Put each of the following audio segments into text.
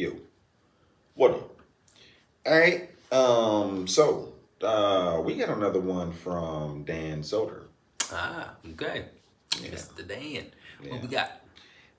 Yo, what up? All right. We got another one from Dan Soder. Ah, okay. Yeah. Mr. Dan. Yeah. What we got?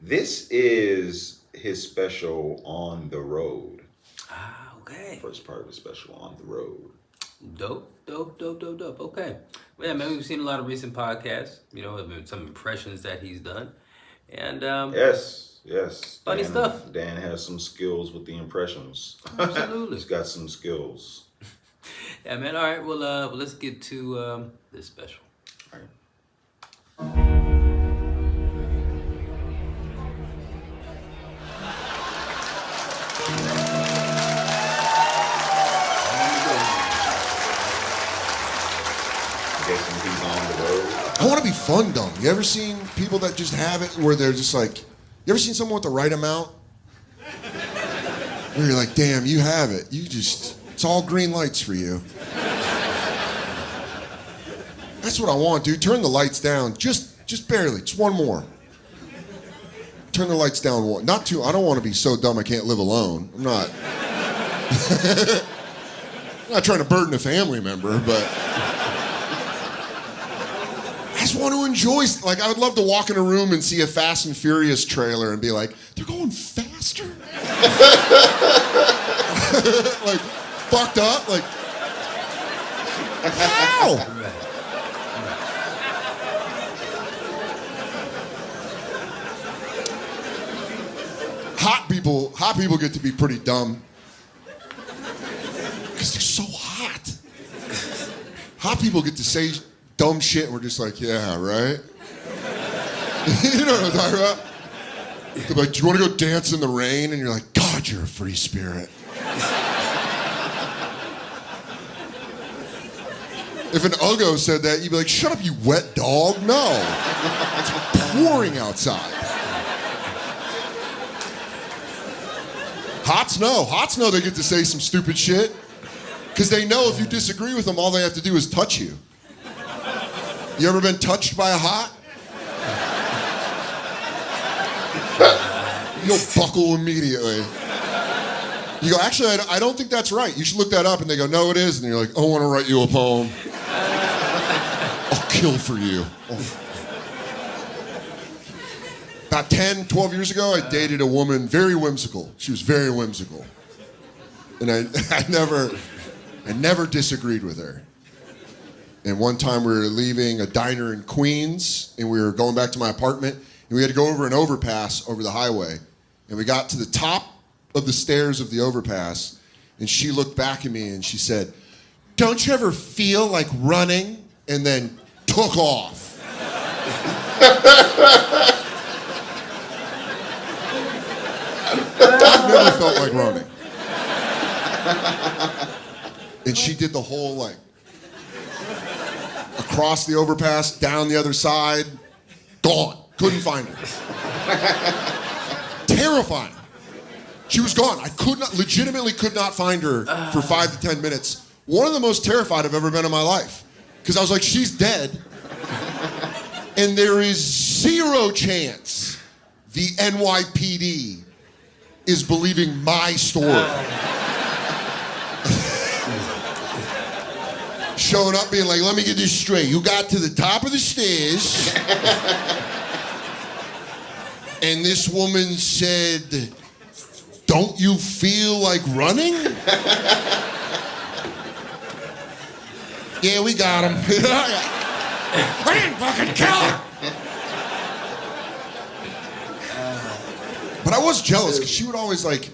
This is his special On the Road. Ah, okay. First part of his special On the Road. Dope. Okay. Well, yeah, man, we've seen a lot of recent podcasts, some impressions that he's done. And Yes. Funny stuff. Dan has some skills with the impressions. Absolutely. He's got some skills. Yeah, man. All right. Well, let's get to this special. All right. Guessing he's on the road. I want to be fun dumb. You ever seen people that just have it where they're just like, you ever seen someone with the right amount? Where you're like, damn, you have it. It's all green lights for you. That's what I want, dude. Turn the lights down. Just barely. Just one more. Turn the lights down one. Not two. I don't want to be so dumb I can't live alone. I'm not. I'm not trying to burden a family member, but I just want to enjoy. Like, I would love to walk in a room and see a Fast and Furious trailer and be like, they're going faster? Like, fucked up? Like, how? Hot people get to be pretty dumb. Because they're so hot. Hot people get to say dumb shit and we're just like, yeah, right? You know what I'm talking about? They're like, do you want to go dance in the rain? And you're like, God, you're a free spirit. If an Uggo said that, you'd be like, shut up, you wet dog. No. It's pouring outside. Hots know they get to say some stupid shit. Because they know if you disagree with them, all they have to do is touch you. You ever been touched by a hot? You'll buckle immediately. You go, actually, I don't think that's right. You should look that up. And they go, no, it is. And you're like, I want to write you a poem. I'll kill for you. Oh. About 10, 12 years ago, I dated a woman, very whimsical. She was very whimsical. And I never disagreed with her. And one time we were leaving a diner in Queens, and we were going back to my apartment, and we had to go over an overpass over the highway. And we got to the top of the stairs of the overpass, and she looked back at me and she said, don't you ever feel like running? And then took off. I've never felt like running. And she did the whole, like, across the overpass, down the other side, gone. Couldn't find her. Terrifying. She was gone. I legitimately could not find her for 5 to 10 minutes. One of the most terrified I've ever been in my life. Because I was like, she's dead. And there is zero chance the NYPD is believing my story. Showing up being like, let me get this straight. You got to the top of the stairs. And this woman said, don't you feel like running? Yeah, we got him. I didn't fucking kill her. But I was jealous because she would always like,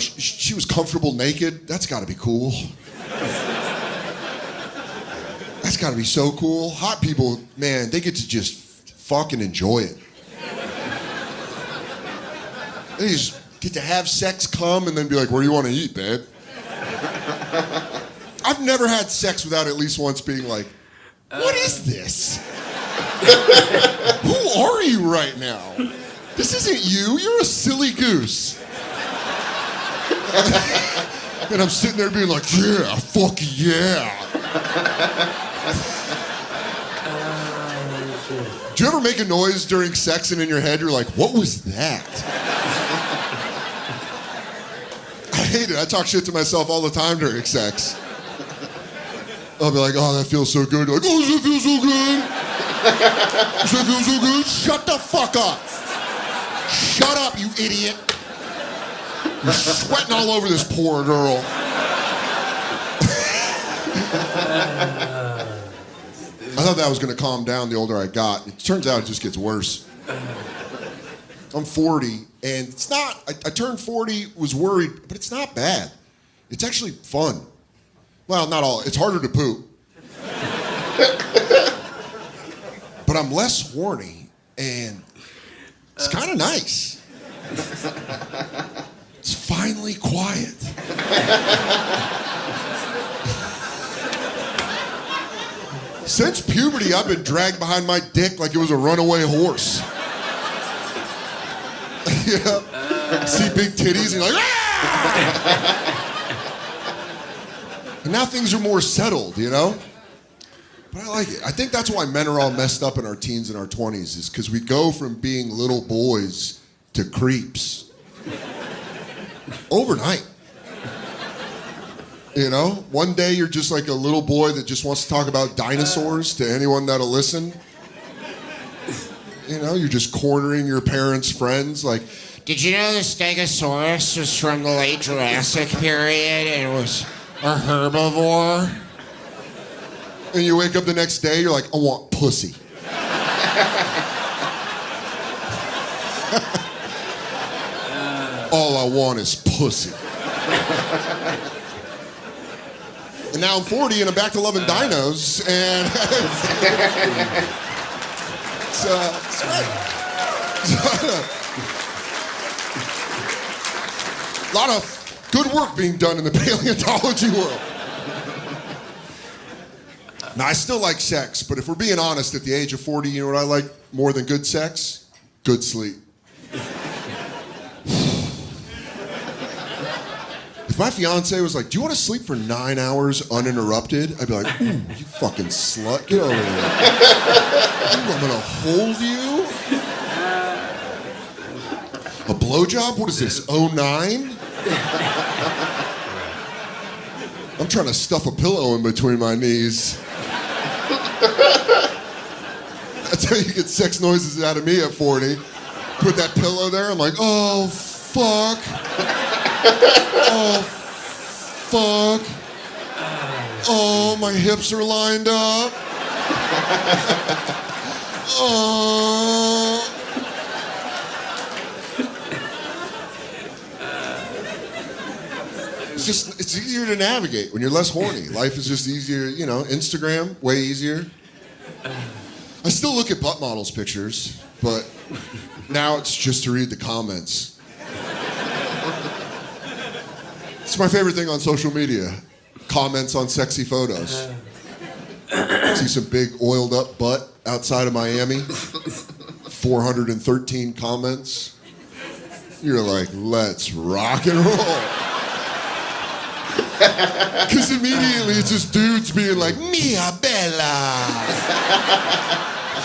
she was comfortable naked. That's got to be cool. That's got to be so cool. Hot people, man, they get to just fucking enjoy it. They just get to have sex, come, and then be like, where do you want to eat, babe? I've never had sex without at least once being like, what is this? Who are you right now? This isn't you. You're a silly goose. And I'm sitting there being like, yeah, fuck yeah. Do you ever make a noise during sex and in your head you're like, what was that? hate it. I talk shit to myself all the time during sex. I'll be like, oh, that feels so good. You're like, oh, does it feel so good? Does it feel so good? Shut the fuck up. Shut up, you idiot. You're sweating all over this poor girl. I thought that was going to calm down the older I got. It turns out it just gets worse. I'm 40, and it's not, I turned 40, was worried, but it's not bad. It's actually fun. Well, not all. It's harder to poop. But I'm less horny, and it's kind of nice. It's finally quiet. Since puberty, I've been dragged behind my dick like it was a runaway horse. Yeah. See big titties, and you're like, ah! And now things are more settled, you know? But I like it. I think that's why men are all messed up in our teens and our 20s, is because we go from being little boys to creeps. Overnight. You know? One day you're just like a little boy that just wants to talk about dinosaurs to anyone that'll listen. You know, you're just cornering your parents' friends like, did you know the Stegosaurus was from the late Jurassic period and it was a herbivore? And you wake up the next day, you're like, I want pussy. All I want is pussy. And now I'm 40 and I'm back to loving dinos, and it's great. A lot of good work being done in the paleontology world. Now, I still like sex, but if we're being honest, at the age of 40, you know what I like more than good sex? Good sleep. If my fiance was like, do you want to sleep for 9 hours uninterrupted? I'd be like, ooh, you fucking slut, get over here. Ooh, I'm gonna hold you? A blowjob? What is this, 09? I'm trying to stuff a pillow in between my knees. That's how you get sex noises out of me at 40. Put that pillow there, I'm like, oh, fuck. Oh, fuck. Oh, my hips are lined up. Oh. It's easier to navigate when you're less horny. Life is just easier, you know, Instagram, way easier. I still look at butt models pictures, but now it's just to read the comments. It's my favorite thing on social media. Comments on sexy photos. See some big oiled up butt outside of Miami. 413 comments. You're like, let's rock and roll. Because immediately it's just dudes being like, Mia Bella.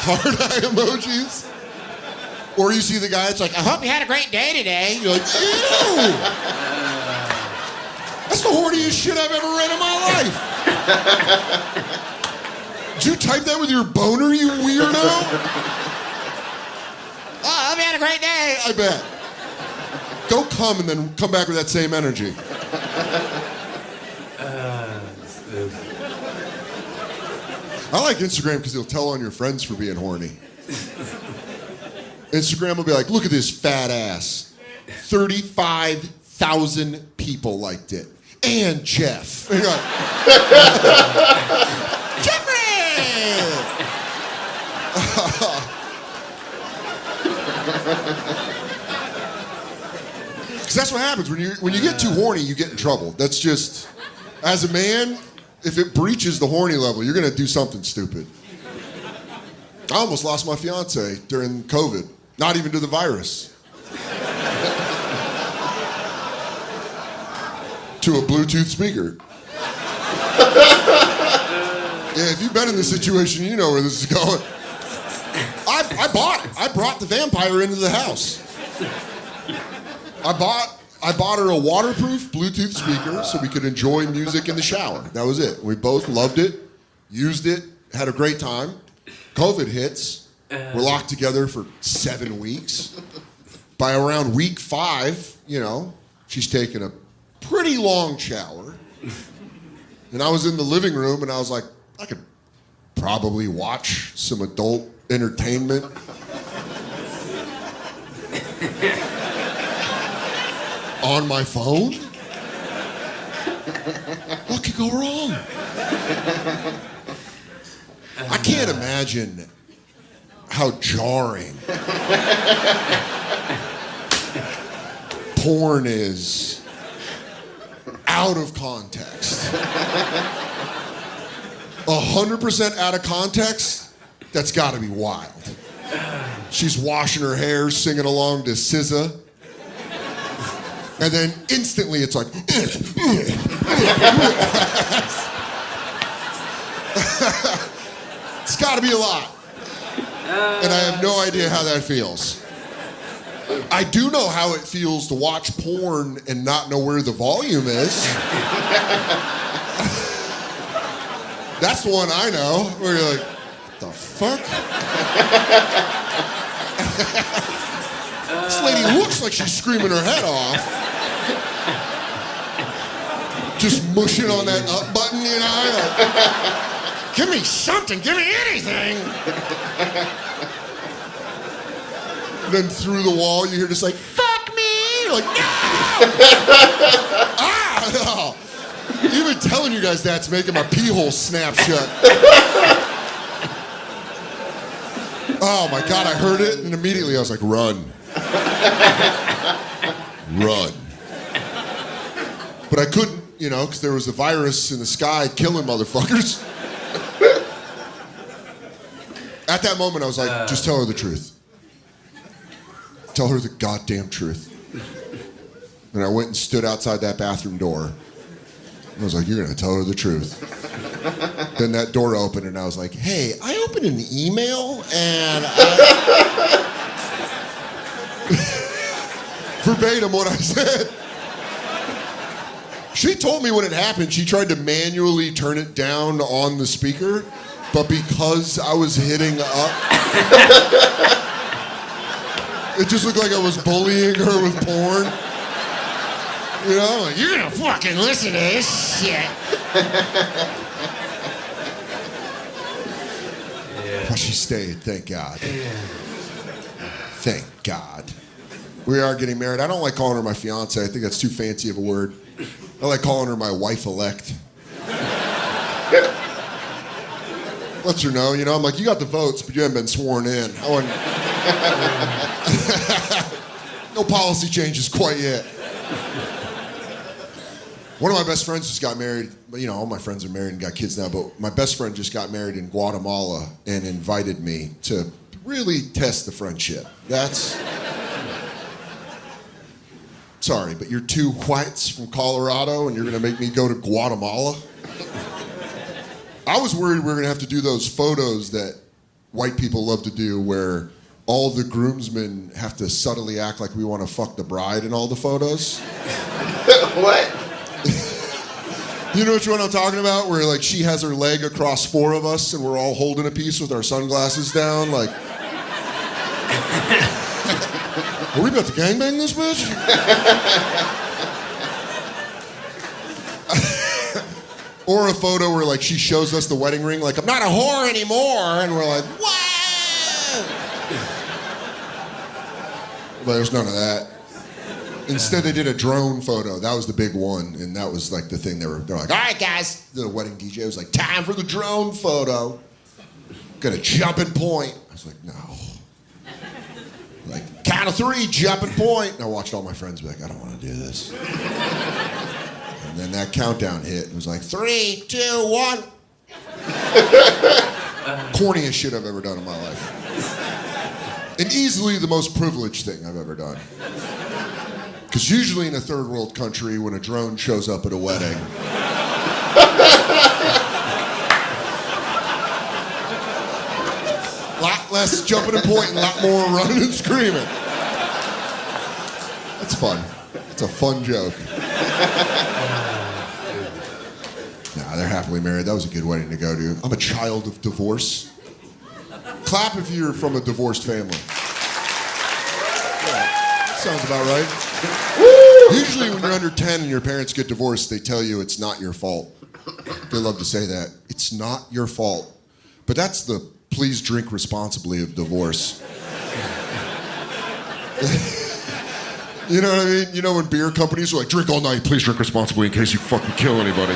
Hard eye emojis. Or you see the guy that's like, I hope you had a great day today. You're like, ew. That's the horniest shit I've ever read in my life. Did you type that with your boner, you weirdo? Oh, I hope you had a great day. I bet. Go come and then come back with that same energy. I like Instagram because it'll tell on your friends for being horny. Instagram will be like, look at this fat ass. 35,000 people liked it. And Jeff. And you're like, Jeffrey! Because that's what happens. When you get too horny, you get in trouble. That's just, as a man, if it breaches the horny level, you're going to do something stupid. I almost lost my fiance during COVID. Not even to the virus. To a Bluetooth speaker. Yeah, if you've been in this situation, you know where this is going. I brought the vampire into the house. I bought I bought her a waterproof Bluetooth speaker so we could enjoy music in the shower. That was it. We both loved it, used it, had a great time. COVID hits. We're locked together for 7 weeks. By around week 5, she's taken a pretty long shower. And I was in the living room and I was like, I could probably watch some adult entertainment. On my phone? What could go wrong? I can't imagine how jarring porn is out of context. 100% out of context, that's gotta be wild. She's washing her hair, singing along to SZA. And then instantly it's like, it's gotta be a lot. And I have no idea how that feels. I do know how it feels to watch porn and not know where the volume is. That's the one I know, where you're like, what the fuck? This lady looks like she's screaming her head off. Just mushing on that up button, Like, give me something, give me anything. Then through the wall, you hear just like, fuck me! You're like, no! No! Even telling you guys that's making my pee hole snap shut. Oh my God, I heard it, and immediately I was like, run. Run. But I couldn't, because there was a virus in the sky killing motherfuckers. At that moment, I was like, just tell her the truth. Tell her the goddamn truth. And I went and stood outside that bathroom door. I was like, you're going to tell her the truth. Then that door opened and I was like, hey, I opened an email and verbatim what I said. She told me when it happened, she tried to manually turn it down on the speaker, but because I was hitting up, it just looked like I was bullying her with porn. Like, you're gonna fucking listen to this shit. But she stayed, thank God. Thank God. We are getting married. I don't like calling her my fiance. I think that's too fancy of a word. I like calling her my wife-elect. Lets her know, I'm like, you got the votes, but you haven't been sworn in. No policy changes quite yet. One of my best friends just got married. All my friends are married and got kids now, but my best friend just got married in Guatemala and invited me to really test the friendship. Sorry, but you're two whites from Colorado and you're gonna make me go to Guatemala? I was worried we were gonna have to do those photos that white people love to do where all the groomsmen have to subtly act like we want to fuck the bride in all the photos. What? You know which one I'm talking about? Where like she has her leg across 4 of us and we're all holding a piece with our sunglasses down, like. Are we about to gangbang this bitch? Or a photo where like she shows us the wedding ring, like I'm not a whore anymore, and we're like, what? But there's none of that. Instead, they did a drone photo. That was the big one, and that was like the thing. They're like, all right, guys. The wedding DJ was like, time for the drone photo. Gonna jump and point. I was like, no. Like, count of 3, jump and point. And I watched all my friends be like, I don't want to do this. And then that countdown hit. And it was like, 3, 2, 1. Corniest shit I've ever done in my life. And easily the most privileged thing I've ever done. Because usually in a third world country, when a drone shows up at a wedding, a lot less jumping and pointing, a lot more running and screaming. It's fun. It's a fun joke. Nah, they're happily married. That was a good wedding to go to. I'm a child of divorce. Clap if you're from a divorced family. Yeah, sounds about right. Usually when you're under 10 and your parents get divorced, they tell you it's not your fault. They love to say that. It's not your fault. But that's the please drink responsibly of divorce. You know what I mean? You know when beer companies are like, drink all night, please drink responsibly in case you fucking kill anybody.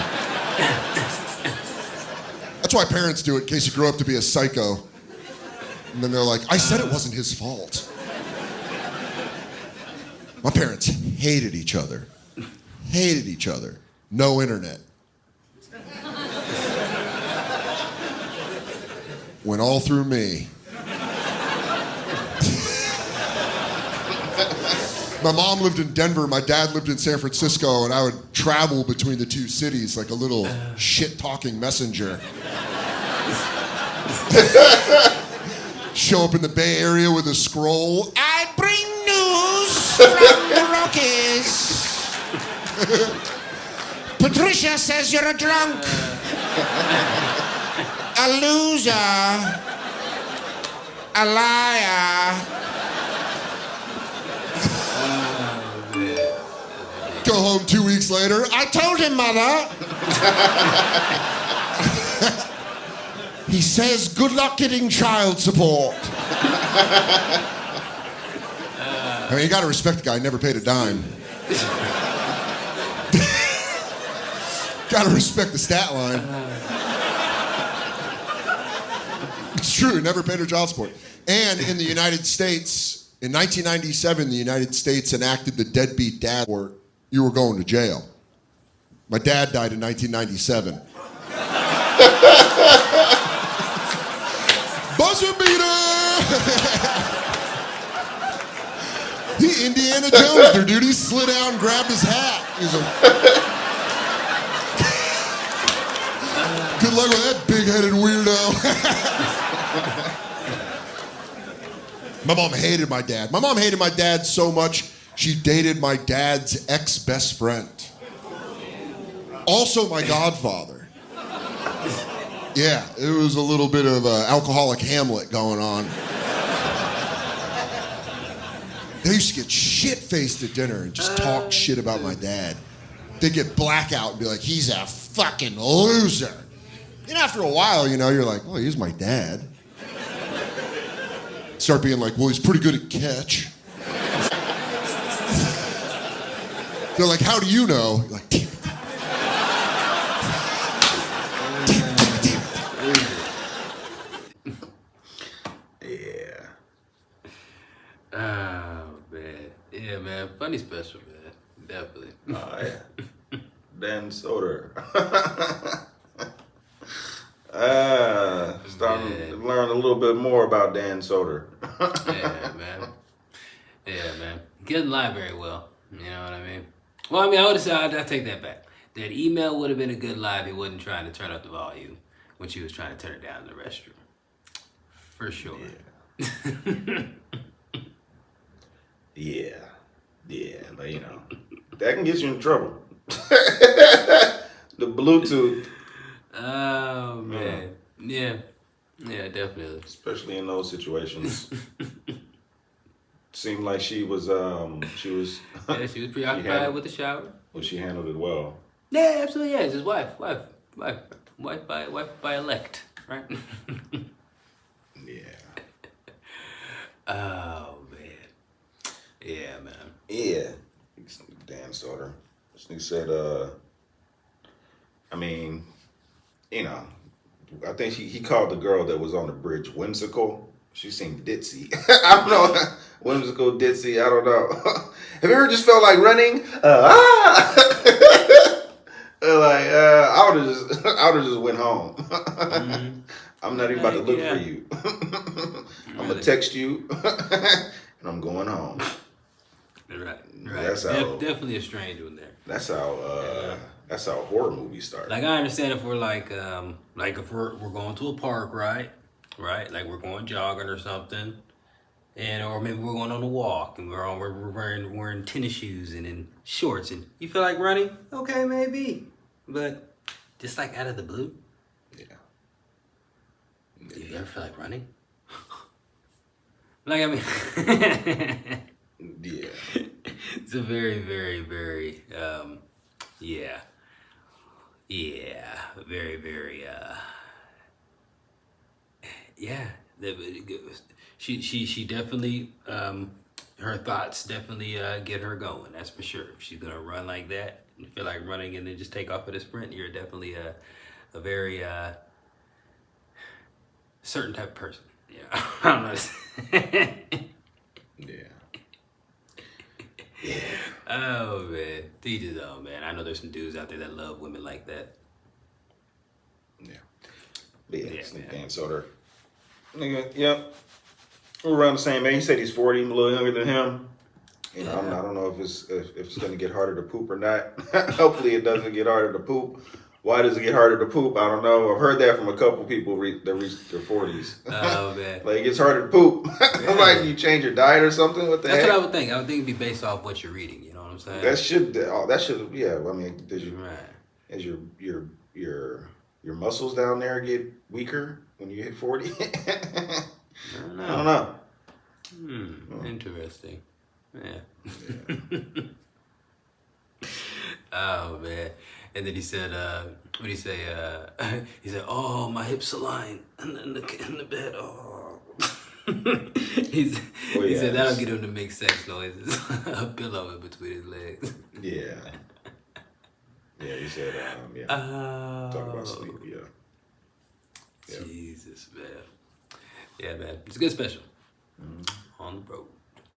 That's why parents do it, in case you grow up to be a psycho. And then they're like, I said it wasn't his fault. My parents hated each other. Hated each other. No internet. Went all through me. My mom lived in Denver, my dad lived in San Francisco, and I would travel between the two cities like a little shit-talking messenger. Show up in the Bay Area with a scroll. I bring news from the Rockies. Patricia says you're a drunk, a loser, a liar. Go home 2 weeks later. I told him, Mother. He says, good luck getting child support. I mean, you gotta respect the guy, never paid a dime. Gotta respect the stat line. It's true, never paid her child support. And in the United States, in 1997, the United States enacted the deadbeat dad or you were going to jail. My dad died in 1997. Buzzer beater! He Indiana Jones, their dude. He slid out and grabbed his hat. He's like, good luck with that big-headed weirdo. My mom hated my dad. My mom hated my dad so much, she dated my dad's ex-best friend. Also my godfather. Yeah, it was a little bit of alcoholic Hamlet going on. They used to get shit-faced at dinner and just talk shit about my dad. They'd get blackout and be like, he's a fucking loser. And after a while, you know, you're like, well, he's my dad. Start being like, well, he's pretty good at catch. They're like, how do you know? You're like, damn it. Yeah. Oh, man. Yeah, man. Funny special, man. Definitely. Oh, yeah. Dan Soder. Starting to learn a little bit more about Dan Soder. Yeah, man. Yeah, man. He doesn't lie very well. You know what I mean? Well, I mean, I would have said, I take that back. That email would have been a good lie if he wasn't trying to turn up the volume when she was trying to turn it down in the restroom. For sure. Yeah. Yeah, but you know, that can get you in trouble. The Bluetooth. Oh, man. Yeah. Yeah, definitely. Especially in those situations. Seemed like she was Yeah, she was preoccupied with the shower. Well, she handled it well. Yeah, absolutely. Yeah, it's his wife by elect, right? Yeah. Oh man. Yeah, man. Yeah. Dan Soder. This nigga said, I mean, you know, I think he called the girl that was on the bridge whimsical. She seemed ditzy. I don't know. Whimsical, ditzy, I don't know. Have you ever just felt like running? I would have just went home. Mm-hmm. I'm not even about to look for you. I'm gonna text you, and I'm going home. Right. That's how, definitely a strange one there. That's how horror movies start. Like I understand if we're like if we're going to a park, right? Right? Like we're going jogging or something. And or maybe we're going on a walk and we're wearing tennis shoes and in shorts and you feel like running? Okay, maybe. But just like out of the blue, Yeah. do you ever feel like running? Like I mean Yeah. it's a very, very, very yeah. Yeah. Very, very yeah. She definitely her thoughts definitely get her going. That's for sure. If she's gonna run like that, and feel like running, and then just take off at a sprint, you're definitely a very certain type of person. Yeah, I don't know. Yeah. Yeah. Oh man, teach his own, man. I know there's some dudes out there that love women like that. Yeah. But yeah, Yeah, Sneak man. Dan Soder. Nigga, yep. We're around the same age. He said he's 40, I'm a little younger than him. You know, I don't know if it's gonna get harder to poop or not. Hopefully it doesn't get harder to poop. Why does it get harder to poop? I don't know. I've heard that from a couple people that reach their 40s. Oh man. Like it gets harder to poop. I'm like, you change your diet or something? What the That's heck? what I would think. I would think it'd be based off what you're reading. You know what I'm saying? That should yeah. I mean, right. as your muscles down there get weaker when you hit 40? I don't know. I don't know. Interesting. Yeah. Oh man. And then he said, what did he say? He said, "Oh, my hips align in the bed." Oh. He said that'll get him to make sex noises. A pillow in between his legs. Yeah. Yeah, he said, yeah. Talk about sleep, yeah. Jesus, man. Yeah, man. It's a good special. On the road.